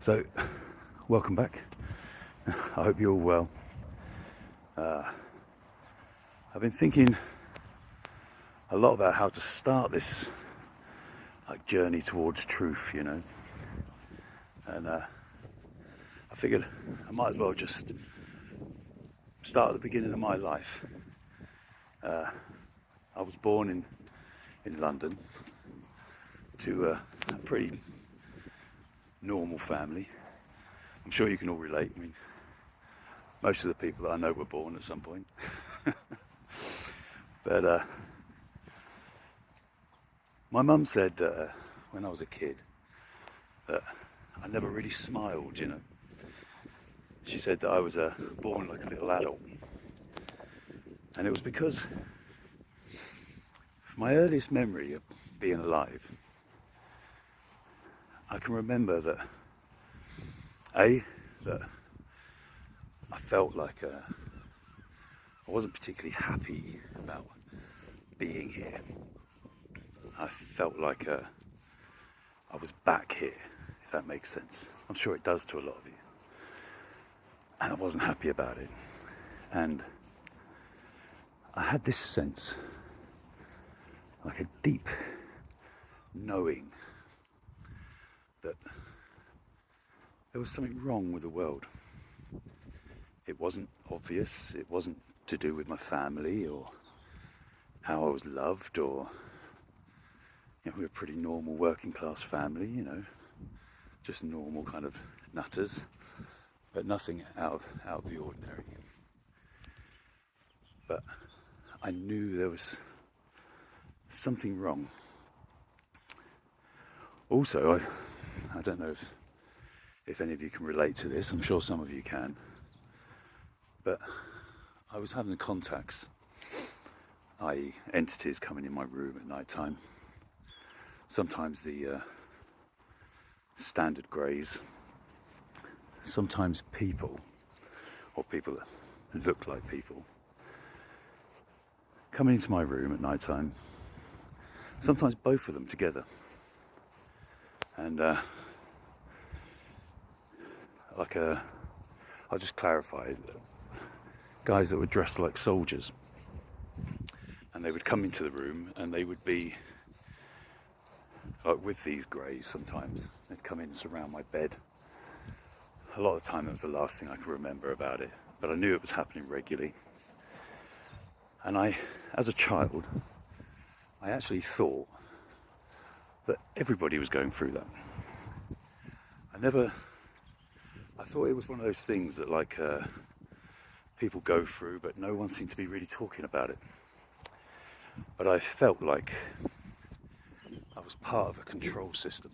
So, welcome back. I hope you're all well. I've been thinking a lot about how to start this journey towards truth, and I figured I might as well just start at the beginning of my life. I was born in London to a pretty normal family. I'm sure you can all relate. I mean, most of the people that I know were born at some point. But my mum said when I was a kid that I never really smiled, She said that I was born like a little adult. And it was because my earliest memory of being alive, I can remember that that I felt like I wasn't particularly happy about being here. I felt like I was back here, if that makes sense. I'm sure it does to a lot of you. And I wasn't happy about it. And I had this sense, like a deep knowing that there was something wrong with the world. It wasn't obvious, it wasn't to do with my family or how I was loved or, we were a pretty normal working class family, just normal kind of nutters, but nothing out of the ordinary. But I knew there was something wrong. Also, I don't know if any of you can relate to this. I'm sure some of you can. But I was having contacts, i.e. entities coming in my room at night time. Sometimes the standard greys. Sometimes people, or people that look like people, coming into my room at night time. Sometimes both of them together. And I'll just clarify, guys that were dressed like soldiers, and they would come into the room and they would be like with these greys. Sometimes they'd come in and surround my bed. A lot of the time that was the last thing I can remember about it, but I knew it was happening regularly. And as a child, I actually thought that everybody was going through that. I thought it was one of those things that people go through, but no one seemed to be really talking about it. But I felt like I was part of a control system.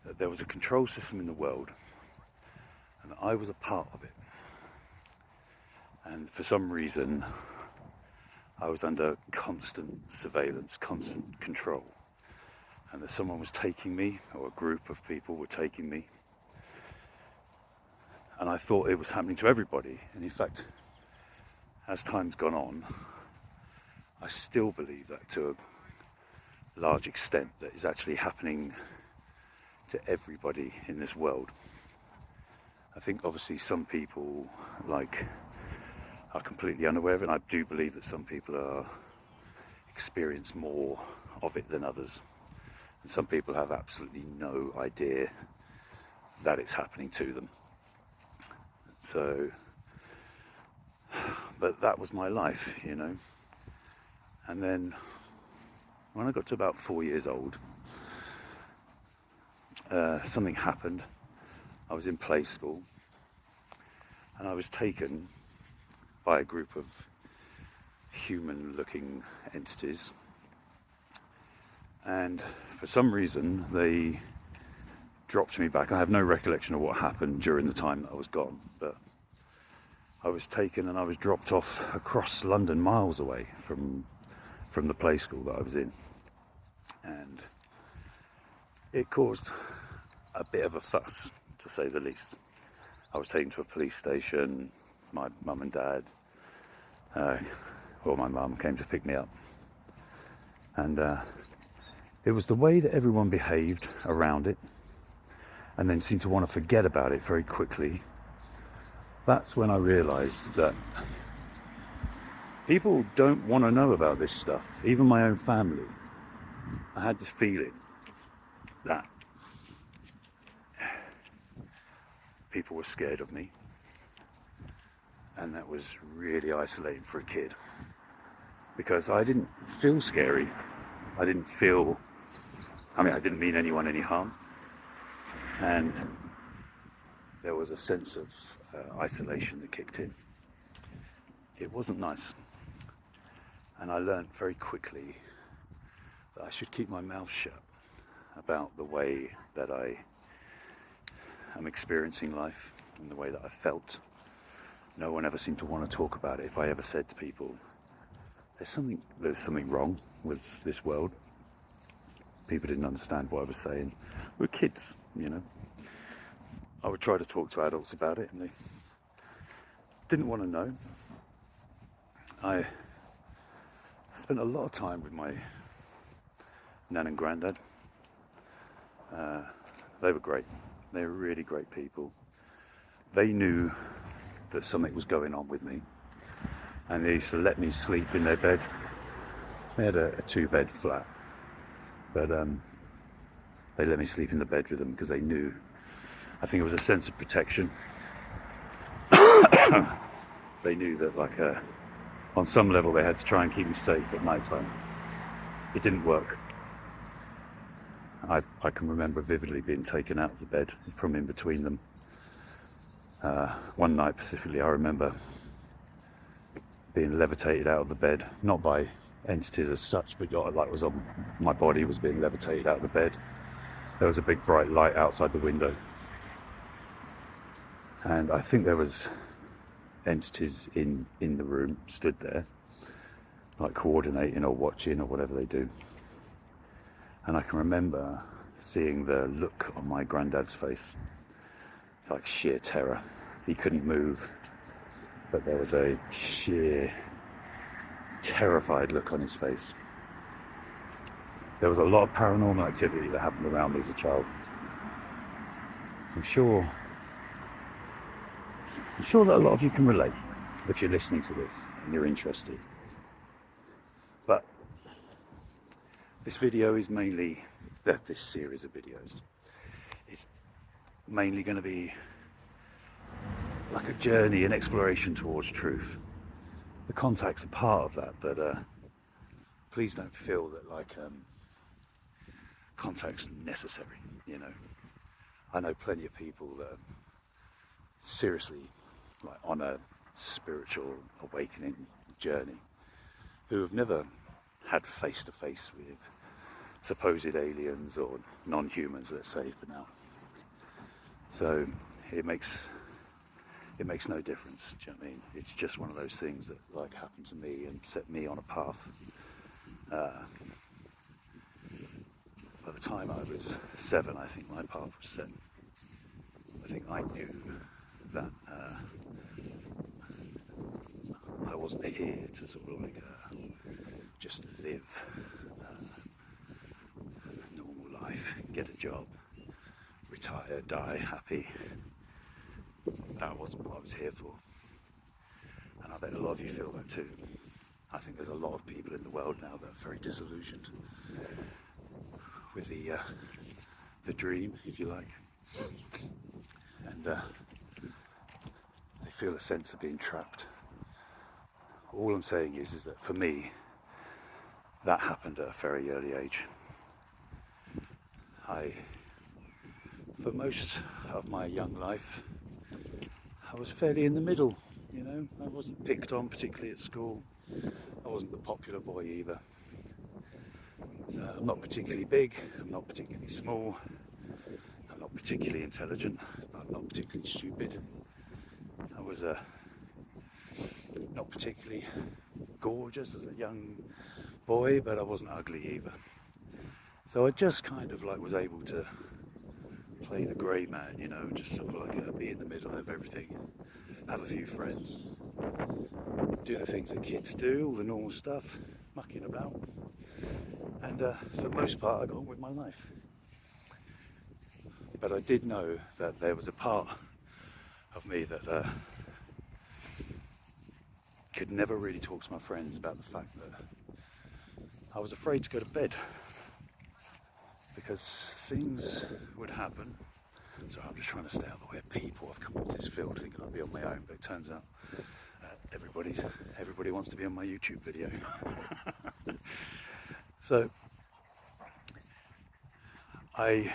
That there was a control system in the world, and I was a part of it. And for some reason, I was under constant surveillance, constant control. And that someone was taking me, or a group of people were taking me. And I thought it was happening to everybody. And in fact, as time's gone on, I still believe that to a large extent, that is actually happening to everybody in this world. I think obviously some people are completely unaware of it, and I do believe that some people experience more of it than others. And some people have absolutely no idea that it's happening to them. So, but that was my life, And then when I got to about 4 years old, something happened. I was in play school, and I was taken by a group of human-looking entities. And for some reason, they dropped me back. I have no recollection of what happened during the time that I was gone, but I was taken and I was dropped off across London, miles away from the play school that I was in. And it caused a bit of a fuss, to say the least. I was taken to a police station. My mum and dad, my mum came to pick me up. And It was the way that everyone behaved around it and then seemed to want to forget about it very quickly. That's when I realised that people don't want to know about this stuff, even my own family. I had this feeling that people were scared of me, and that was really isolating for a kid, because I didn't feel scary. I didn't mean anyone any harm, and there was a sense of isolation that kicked in. It wasn't nice, and I learned very quickly that I should keep my mouth shut about the way that I am experiencing life and the way that I felt. No one ever seemed to want to talk about it. If I ever said to people, there's something wrong with this world, people didn't understand what I was saying. We're kids, you know. I would try to talk to adults about it and they didn't want to know. I spent a lot of time with my nan and granddad. They were great. They were really great people. They knew that something was going on with me, and they used to let me sleep in their bed. They had a 2-bed flat, but they let me sleep in the bed with them because they knew, I think it was a sense of protection. They knew that on some level they had to try and keep me safe at night time. It didn't work. I can remember vividly being taken out of the bed from in between them. One night specifically, I remember being levitated out of the bed, not by entities as such, but was on my body was being levitated out of the bed. There was a big bright light outside the window, and I think there was entities in the room stood there, like coordinating or watching or whatever they do. And I can remember seeing the look on my granddad's face. It's like sheer terror. He couldn't move, but there was a sheer terrified look on his face. There was a lot of paranormal activity that happened around me as a child. I'm sure that a lot of you can relate if you're listening to this and you're interested. But this video is mainly, this series of videos is mainly going to be like a journey, an exploration towards truth. The contact's a part of that, but please don't feel that contact's necessary, you know. I know plenty of people that are seriously on a spiritual awakening journey who have never had face-to-face with supposed aliens or non-humans, let's say for now. So it makes no difference, do you know what I mean? It's just one of those things that happened to me and set me on a path. By the time I was 7, I think my path was set. I think I knew that I wasn't here to sort of just live a normal life, get a job, retire, die happy. That wasn't what I was here for. And I bet a lot of you feel that too. I think there's a lot of people in the world now that are very disillusioned with the dream, if you like. And they feel a sense of being trapped. All I'm saying is that for me, that happened at a very early age. For most of my young life, I was fairly in the middle, you know. I wasn't picked on particularly at school. I wasn't the popular boy either. So I'm not particularly big, I'm not particularly small, I'm not particularly intelligent, but I'm not particularly stupid. I was not particularly gorgeous as a young boy, but I wasn't ugly either. So I just kind of was able to play the grey man, you know, just sort of be in the middle of everything, have a few friends, do the things that kids do, all the normal stuff, mucking about. And for the most part, I got on with my life. But I did know that there was a part of me that could never really talk to my friends about the fact that I was afraid to go to bed because things would happen. So I'm just trying to stay out of the way of people. I've come into this field thinking I'd be on my own, but it turns out everybody wants to be on my YouTube video. So I,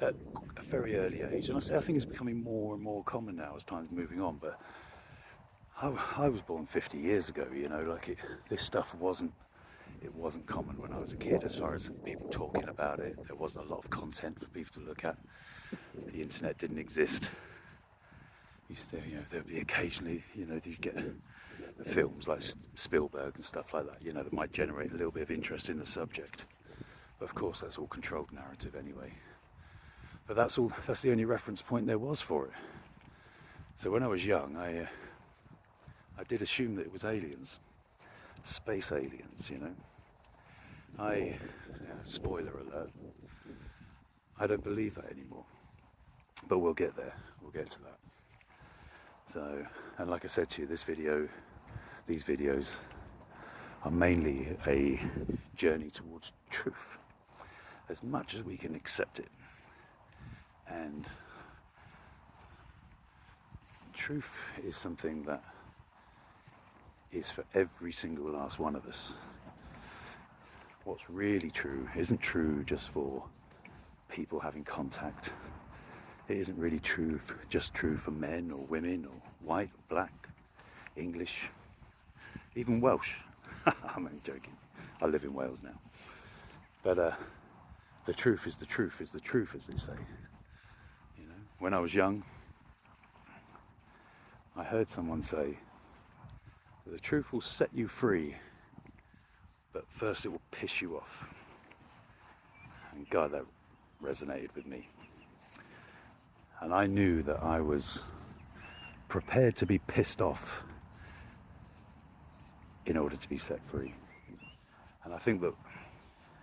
at a very early age, and I think it's becoming more and more common now as time's moving on, but I was born 50 years ago, you know, like this stuff wasn't common when I was a kid as far as people talking about it. There wasn't a lot of content for people to look at. The internet didn't exist. There'd be occasionally, you'd get films like Spielberg and stuff like that, that might generate a little bit of interest in the subject. But of course, that's all controlled narrative anyway. But that's the only reference point there was for it. So when I was young, I did assume that it was aliens, space aliens, spoiler alert, I don't believe that anymore. But we'll get there, we'll get to that. So, and like I said to you, these videos are mainly a journey towards truth, as much as we can accept it. And truth is something that is for every single last one of us. What's really true isn't true just for people having contact. It isn't really just true for men or women or white or black, English, even Welsh. I'm only joking. I live in Wales now. But the truth is the truth is the truth, as they say. When I was young, I heard someone say, the truth will set you free, but first it will piss you off. And God, that resonated with me. And I knew that I was prepared to be pissed off in order to be set free. And I think that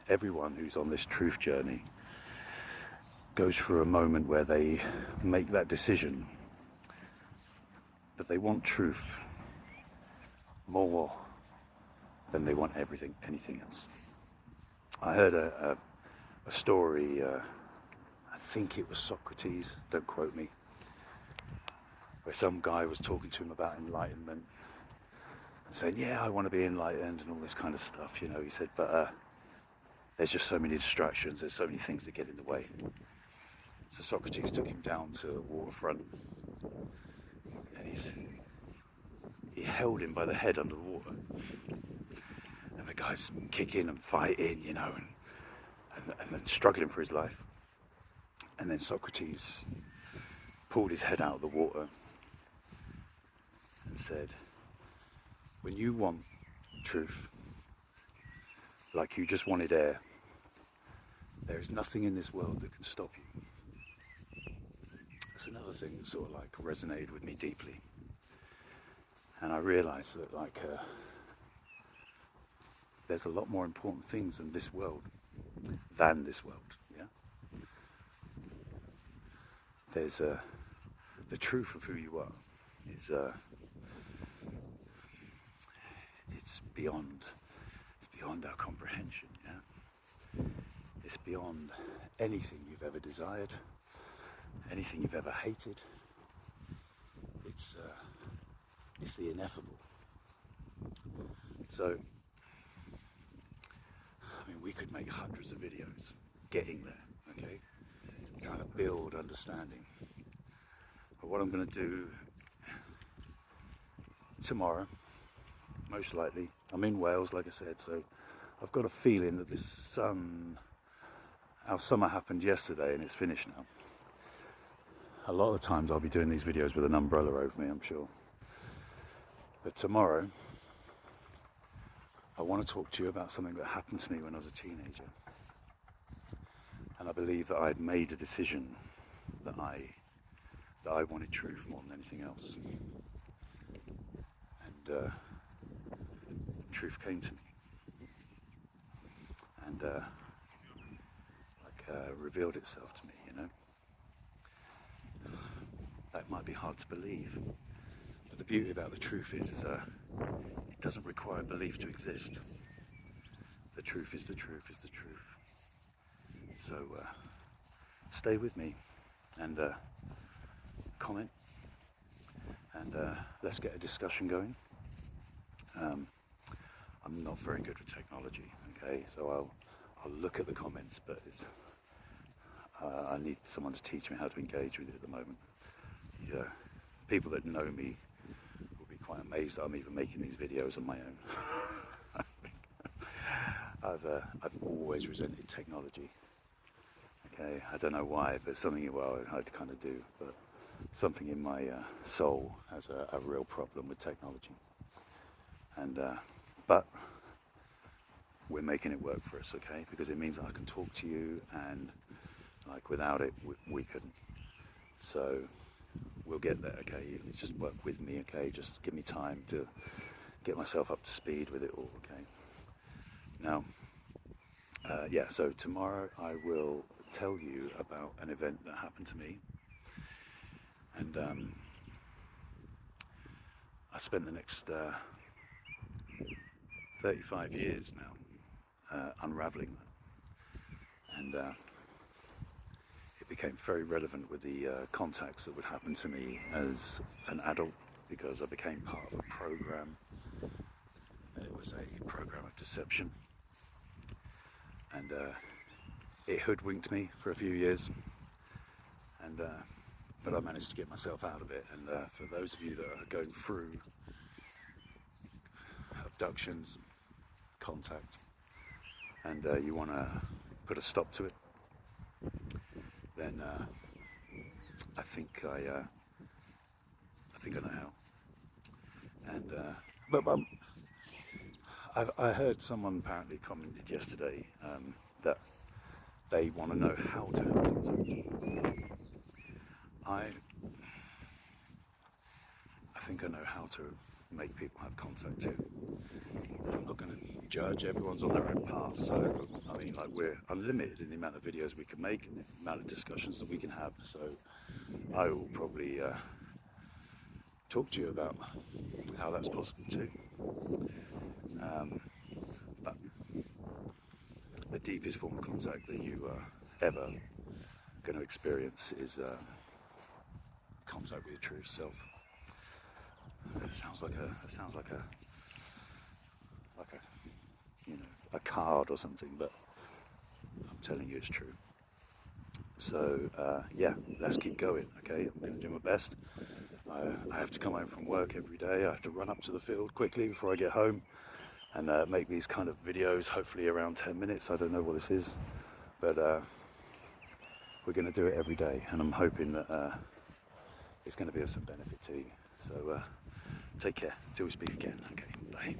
everyone who's on this truth journey goes through a moment where they make that decision that they want truth more than they want anything else. I heard a story, I think it was Socrates, don't quote me, where some guy was talking to him about enlightenment and saying, yeah, I want to be enlightened and all this kind of stuff, He said, but there's just so many distractions, there's so many things that get in the way. So Socrates took him down to the waterfront and he held him by the head under the water. And the guy's kicking and fighting, and struggling for his life. And then Socrates pulled his head out of the water and said, when you want truth, like you just wanted air, there is nothing in this world that can stop you. That's another thing that sort of like resonated with me deeply. And I realised that there's a lot more important things than this world, yeah? There's the truth of who you are is it's beyond our comprehension, yeah? It's beyond anything you've ever desired, anything you've ever hated. It's the ineffable. So, we could make hundreds of videos getting there, okay? Trying to build understanding. But what I'm going to do tomorrow, most likely, I'm in Wales, like I said, so I've got a feeling that our summer happened yesterday and it's finished now. A lot of the times I'll be doing these videos with an umbrella over me, I'm sure. But tomorrow, I want to talk to you about something that happened to me when I was a teenager. And I believe that I had made a decision that I wanted truth more than anything else. And truth came to me. and revealed itself to me, That might be hard to believe, but the beauty about the truth is it doesn't require belief to exist. The truth is the truth is the truth. So stay with me and comment, and let's get a discussion going. I'm not very good with technology, okay, so I'll look at the comments, but I need someone to teach me how to engage with it at the moment. Yeah, people that know me will be quite amazed that I'm even making these videos on my own. I've always resented technology. Okay, I don't know why, but I kind of do. But something in my soul has a real problem with technology. And but we're making it work for us, okay? Because it means that I can talk to you, and like without it, we couldn't. So we'll get there, okay? You just work with me, okay? Just give me time to get myself up to speed with it all, okay? Now, so tomorrow I will tell you about an event that happened to me, and I spent the next 35 years now unraveling that, and it became very relevant with the contacts that would happen to me as an adult, because I became part of a program, and it was a program of deception, and it hoodwinked me for a few years, and but I managed to get myself out of it. And for those of you that are going through abductions, contact, and you want to put a stop to it, then I think I know how. And I heard someone apparently commented yesterday that they want to know how to have contact. I think I know how to make people have contact too. I'm not going to judge, everyone's on their own path, so I mean, like, we're unlimited in the amount of videos we can make and the amount of discussions that we can have, so I will probably talk to you about how that's possible too. But the deepest form of contact that you are ever going to experience is contact with your true self. It sounds like a card or something, but I'm telling you it's true. So let's keep going, okay? I'm going to do my best. I have to come home from work every day. I have to run up to the field quickly before I get home and make these kind of videos, hopefully around 10 minutes. I don't know what this is, but we're going to do it every day, and I'm hoping that it's going to be of some benefit to you. So take care till we speak again. Okay, bye.